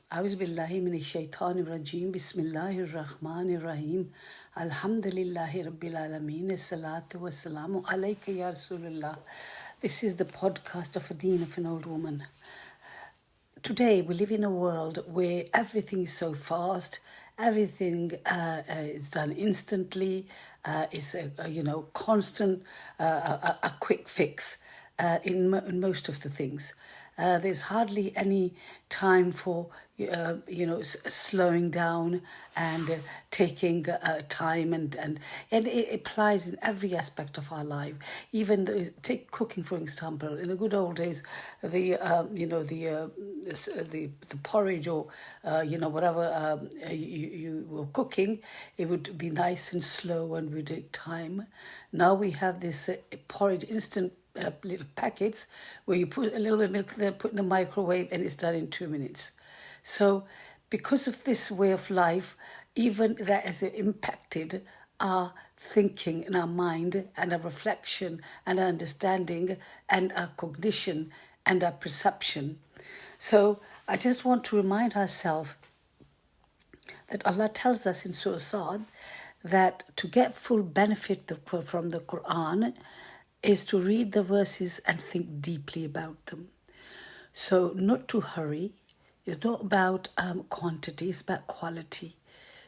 أعوذ بالله من الشيطان الرجيم بسم الله الرحمن الرحيم الحمد لله رب العالمين الصلاة والسلام عليك يا رسول الله. This is the podcast of a deen of an old woman. Today we live in a world where everything is so fast, everything is done instantly, is constant, a quick fix in most of the things. There's hardly any time for slowing down and taking time and it applies in every aspect of our life. Even take cooking for example. In the good old days, the porridge or whatever you were cooking, it would be nice and slow and would take time. Now we have this porridge instant little packets where you put a little bit of milk there, put in the microwave, and it's done in 2 minutes. So because of this way of life, even that has impacted our thinking and our mind and our reflection and our understanding and our cognition and our perception. So I just want to remind ourselves that Allah tells us in Surah Sad that to get full benefit from the Quran is to read the verses and think deeply about them. So not to hurry. It's not about quantity, it's about quality.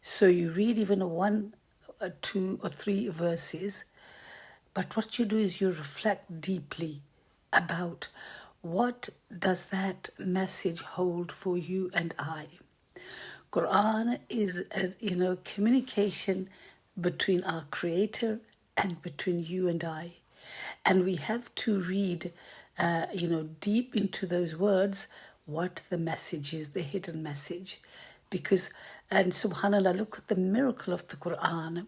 So you read even one, 2 or 3 verses, but what you do is you reflect deeply about what does that message hold for you and I. Quran is a communication between our Creator and between you and I. And we have to read, deep into those words, what the message is, the hidden message. And subhanAllah, look at the miracle of the Quran.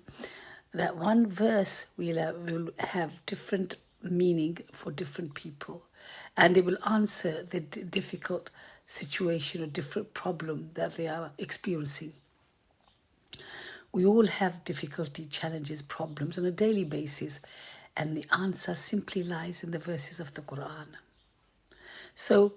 That one verse will have different meaning for different people. And it will answer the difficult situation or different problem that they are experiencing. We all have difficulty, challenges, problems on a daily basis. And the answer simply lies in the verses of the Quran. So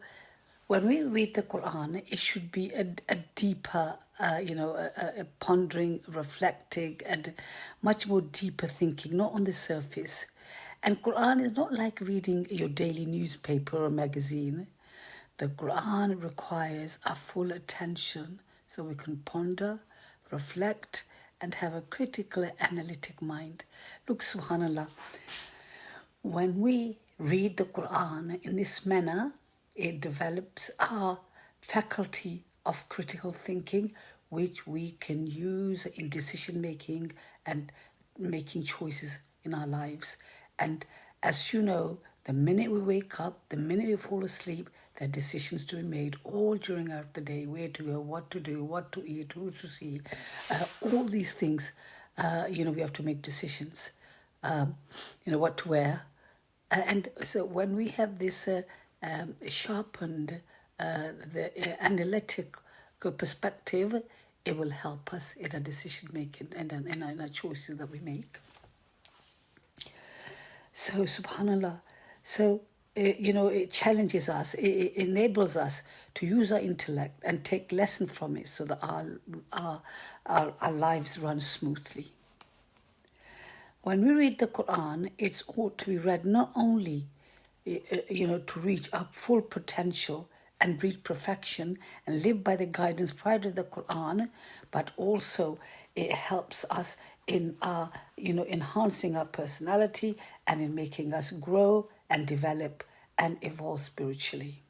when we read the Quran, it should be a deeper, a pondering, reflecting, and much more deeper thinking, not on the surface. And Quran is not like reading your daily newspaper or magazine. The Quran requires our full attention so we can ponder, reflect, and have a critical, analytic mind. Look, subhanAllah, when we read the Quran in this manner, it develops our faculty of critical thinking, which we can use in decision making and making choices in our lives. And as you know, the minute we wake up, the minute we fall asleep, there are decisions to be made all during the day, where to go, what to do, what to eat, who to see, all these things, we have to make decisions, what to wear. And so when we have this sharpened, the analytical perspective, it will help us in our decision making and in our choices that we make. So, subhanAllah, it challenges us, it enables us to use our intellect and take lesson from it so that our lives run smoothly. When we read the Quran, it's ought to be read not only, to reach our full potential and reach perfection and live by the guidance provided in the Quran, but also it helps us in our, enhancing our personality and in making us grow and develop and evolve spiritually.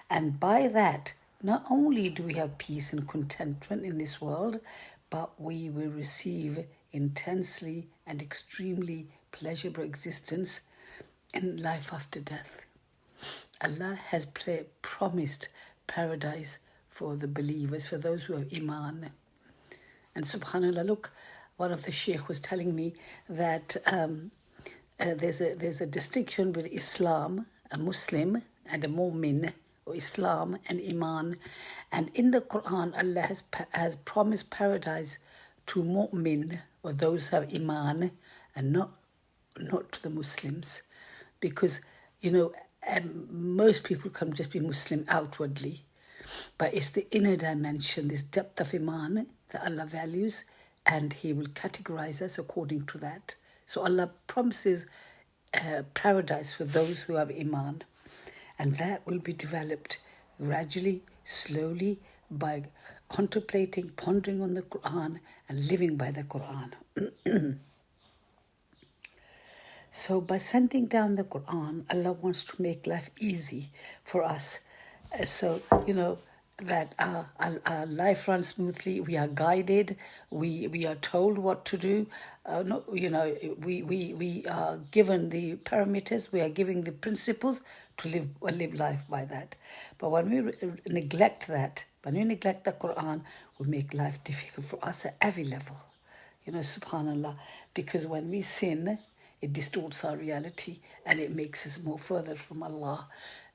And by that, not only do we have peace and contentment in this world, but we will receive intensely and extremely pleasurable existence in life after death. Allah has promised paradise for the believers, for those who have Iman. And subhanAllah, look, one of the sheikh was telling me that there's a distinction with Islam, a Muslim, and a Mu'min, or Islam and Iman. And in the Quran, Allah has promised paradise to Mu'min, or those who have Iman, and not to the Muslims. Because, most people can just be Muslim outwardly. But it's the inner dimension, this depth of Iman that Allah values, and He will categorize us according to that. So Allah promises paradise for those who have Iman. And that will be developed gradually, slowly, by contemplating, pondering on the Quran and living by the Quran. So by sending down the Quran, Allah wants to make life easy for us. So, that our life runs smoothly. We are guided. We are told what to do. We are given the parameters. We are given the principles to live life by that. But when we neglect that, when we neglect the Quran, we make life difficult for us at every level. Subhanallah. Because when we sin, it distorts our reality and it makes us more further from Allah.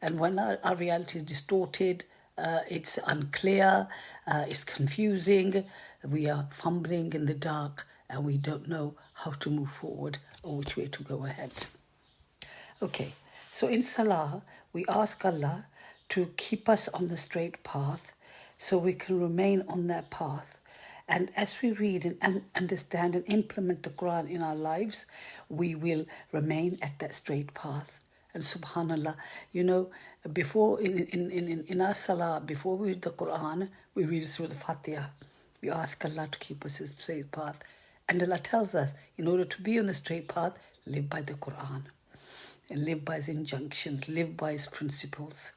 And when our reality is distorted, it's unclear, it's confusing, we are fumbling in the dark and we don't know how to move forward or which way to go ahead. Okay, so in Salah, we ask Allah to keep us on the straight path so we can remain on that path. And as we read and understand and implement the Quran in our lives, we will remain at that straight path. And subhanallah, before in our salah, before we read the Quran, we read through the Fatiha. We ask Allah to keep us in the straight path. And Allah tells us, in order to be on the straight path, live by the Quran. And live by His injunctions, live by His principles.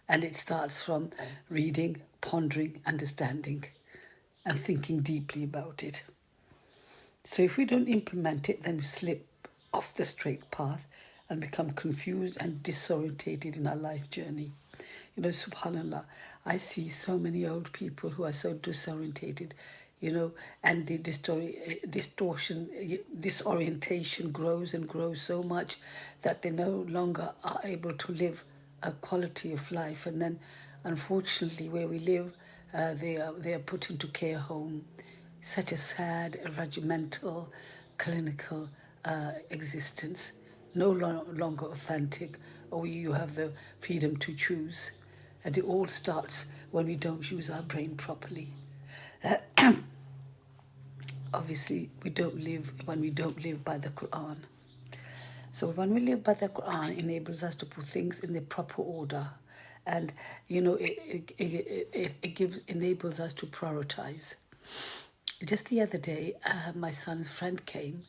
And it starts from reading, pondering, understanding, and thinking deeply about it. So if we don't implement it, then we slip off the straight path and become confused and disorientated in our life journey. Subhanallah, I see so many old people who are so disorientated, and the disorientation grows and grows so much that they no longer are able to live a quality of life. And then, unfortunately, where we live, they are put into care home. Such a sad, regimental, clinical existence, no longer authentic, or you have the freedom to choose. And it all starts when we don't use our brain properly. Obviously, we don't live when we don't live by the Quran. So when we live by the Quran, it enables us to put things in the proper order. And, it enables us to prioritize. Just the other day, my son's friend came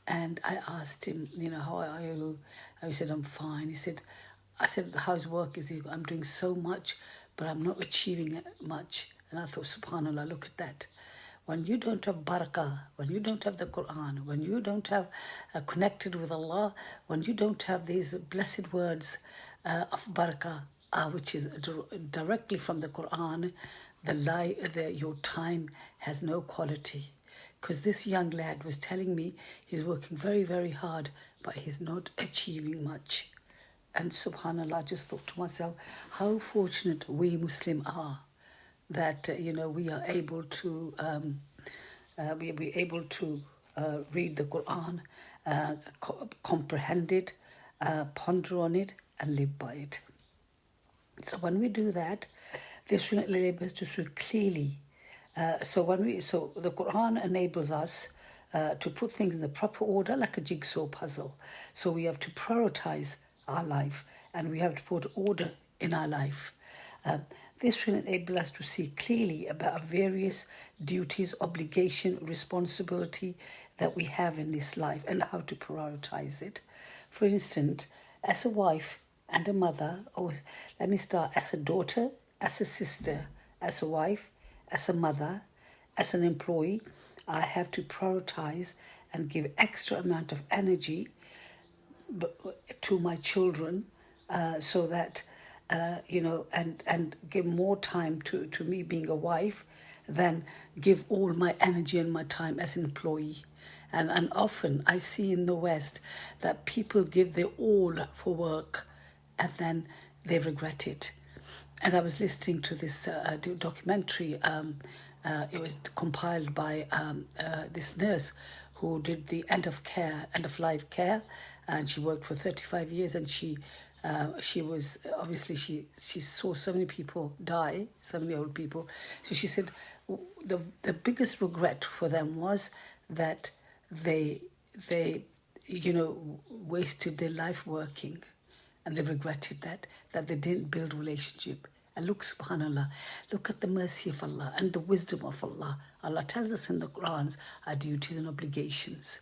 and I asked him, how are you? I said, I'm fine. I said, how's work? I'm doing so much, but I'm not achieving much. And I thought, subhanAllah, look at that. When you don't have barakah, when you don't have the Quran, when you don't have connected with Allah, when you don't have these blessed words of barakah, which is directly from the Quran, your time has no quality. Because this young lad was telling me he's working very, very hard, but he's not achieving much. And subhanAllah, I just thought to myself, how fortunate we Muslim are that, we are able to read the Quran, comprehend it, ponder on it, and live by it. So when we do that, this will enable us to see clearly. So the Quran enables us to put things in the proper order, like a jigsaw puzzle. So we have to prioritize our life, and we have to put order in our life. This will enable us to see clearly about various duties, obligation, responsibility that we have in this life and how to prioritize it. For instance, as a wife and a mother, or let me start, as a daughter, as a sister, as a wife, as a mother, as an employee, I have to prioritize and give extra amount of energy to my children so that, and give more time to me being a wife than give all my energy and my time as an employee. And often I see in the West that people give their all for work and then they regret it. And I was listening to this documentary. It was compiled by this nurse who did the end of life care, and she worked for 35 years, and she She was obviously she saw so many people die, so many old people. So she said the biggest regret for them was that they wasted their life working, and they regretted that they didn't build relationship. And look, subhanallah, look at the mercy of Allah and the wisdom of Allah. Allah tells us in the Quran our duties and obligations,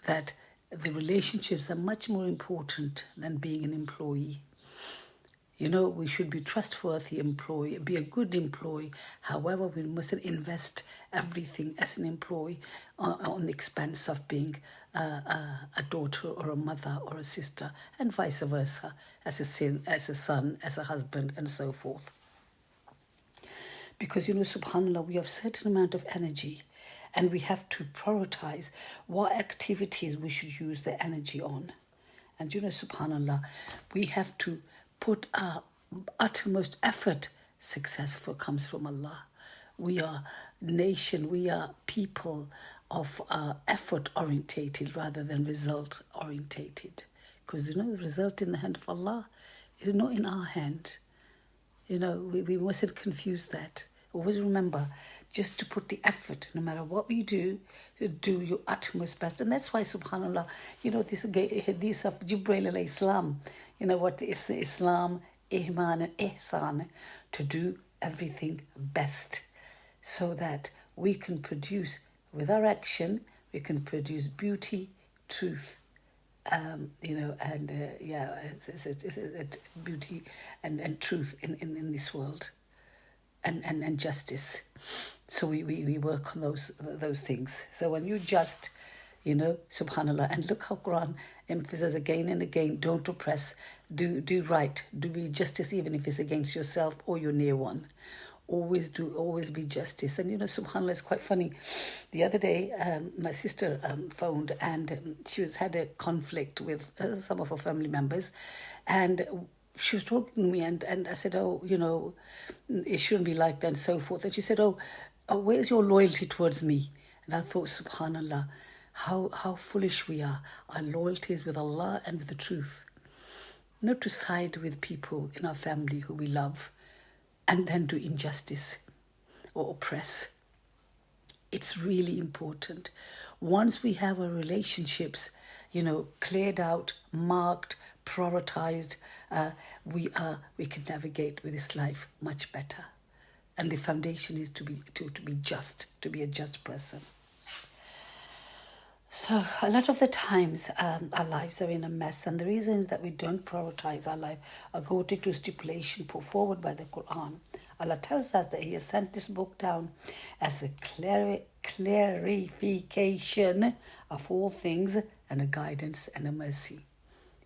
that the relationships are much more important than being an employee. We should be trustworthy employee, be a good employee. However, we mustn't invest everything as an employee on the expense of being a daughter or a mother or a sister, and vice versa, as a son, as a husband, and so forth. Because, subhanAllah, we have a certain amount of energy, and we have to prioritize what activities we should use the energy on. And, subhanAllah, we have to put our uttermost effort. Successful comes from Allah. We are nation, we are people of effort orientated rather than result orientated. Because the result in the hand of Allah is not in our hand. We mustn't confuse that. Always remember just to put the effort, no matter what we do, to do your utmost best. And that's why, subhanAllah, this hadith of Jibreel alayhi salam, what is Islam, Iman and Ihsan, to do everything best, so that we can produce, with our action, we can produce beauty, truth, it's beauty and truth in this world, and justice. So we work on those things. So when you just, subhanAllah, and look how Quran emphasizes again and again, don't oppress, do right, do be justice even if it's against yourself or your near one. Always be justice. And subhanAllah, it's quite funny. The other day, my sister phoned, and she had a conflict with some of her family members, and she was talking to me, and I said, it shouldn't be like that, and so forth. And she said, where's your loyalty towards me? And I thought, subhanAllah, how foolish we are. Our loyalty is with Allah and with the truth. Not to side with people in our family who we love and then do injustice or oppress. It's really important. Once we have our relationships, cleared out, marked, prioritized, we can navigate with this life much better. And the foundation is to be just, to be a just person. So a lot of the times our lives are in a mess, and the reason is that we don't prioritize our life according to stipulation put forward by the Quran. Allah tells us that He has sent this book down as a clarification of all things, and a guidance and a mercy.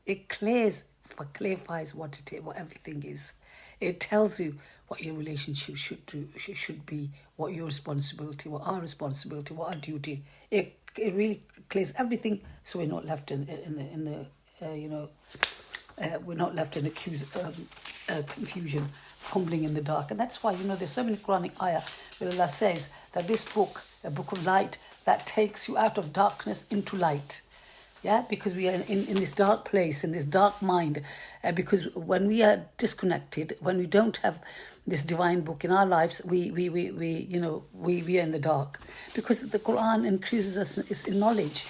It clarifies what everything is. It tells you what your relationship should be, what your responsibility, what our responsibility, what our duty. It really clears everything, so we're not left we're not left in confusion, fumbling in the dark. And that's why there's so many Quranic ayah where Allah says that this book, a book of light, that takes you out of darkness into light. Yeah, because we are in this dark place, in this dark mind. Because when we are disconnected, when we don't have this divine book in our lives, we are in the dark. Because the Quran increases us in knowledge,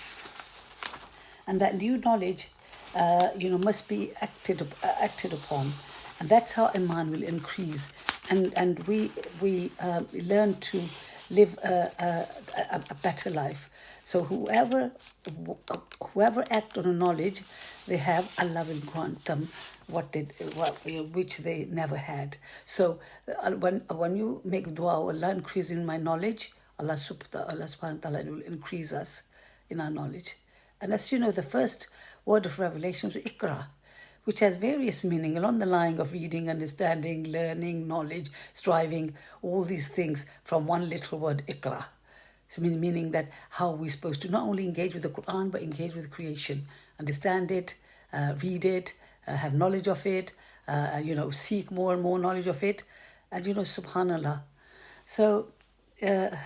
and that new knowledge, must be acted upon, and that's how Iman will increase, and we learn to live a better life. So whoever act on a knowledge they have, Allah will grant them which they never had. So when you make dua, Allah increase in my knowledge, Allah subhanahu wa ta'ala will increase us in our knowledge. And as you know, the first word of revelation was Iqra, which has various meaning along the line of reading, understanding, learning, knowledge, striving, all these things from one little word, Iqra. So meaning that how we're supposed to not only engage with the Quran, but engage with creation, understand it, read it, have knowledge of it, seek more and more knowledge of it, and subhanallah. So the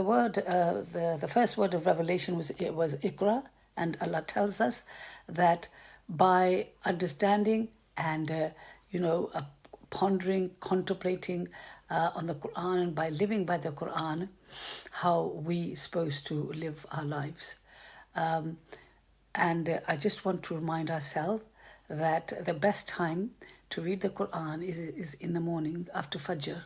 word, the first word of revelation was Iqra, And Allah tells us that by understanding and, pondering, contemplating on the Quran, and by living by the Quran, how we supposed to live our lives. And I just want to remind ourselves that the best time to read the Quran is in the morning after Fajr,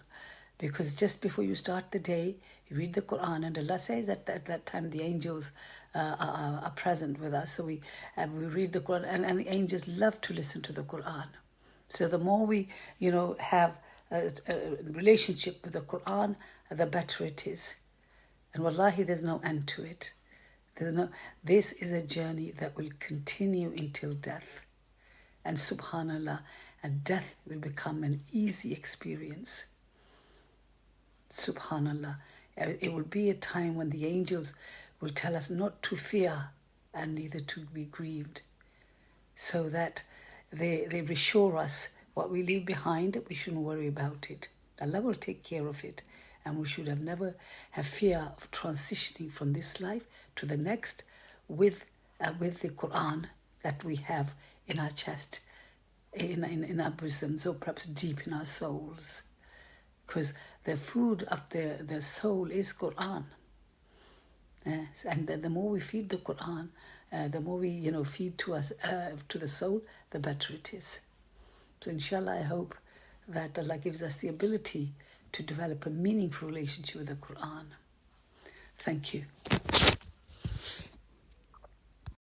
because just before you start the day, you read the Quran, and Allah says that at that time the angels are present with us. So we read the Quran, and the angels love to listen to the Quran. So the more we, have a relationship with the Quran, the better it is. And wallahi, there's no end to it. This is a journey that will continue until death. And subhanallah, and death will become an easy experience. Subhanallah. It will be a time when the angels will tell us not to fear and neither to be grieved, so that they reassure us what we leave behind, we shouldn't worry about it. Allah will take care of it, and we should never have fear of transitioning from this life to the next with the Quran that we have in our chest, in our bosoms, or perhaps deep in our souls. Because the food of the soul is Quran. Yes, and the more we feed the Quran, the more we feed to us to the soul, the better it is. So inshallah, I hope that Allah gives us the ability to develop a meaningful relationship with the Quran. Thank you.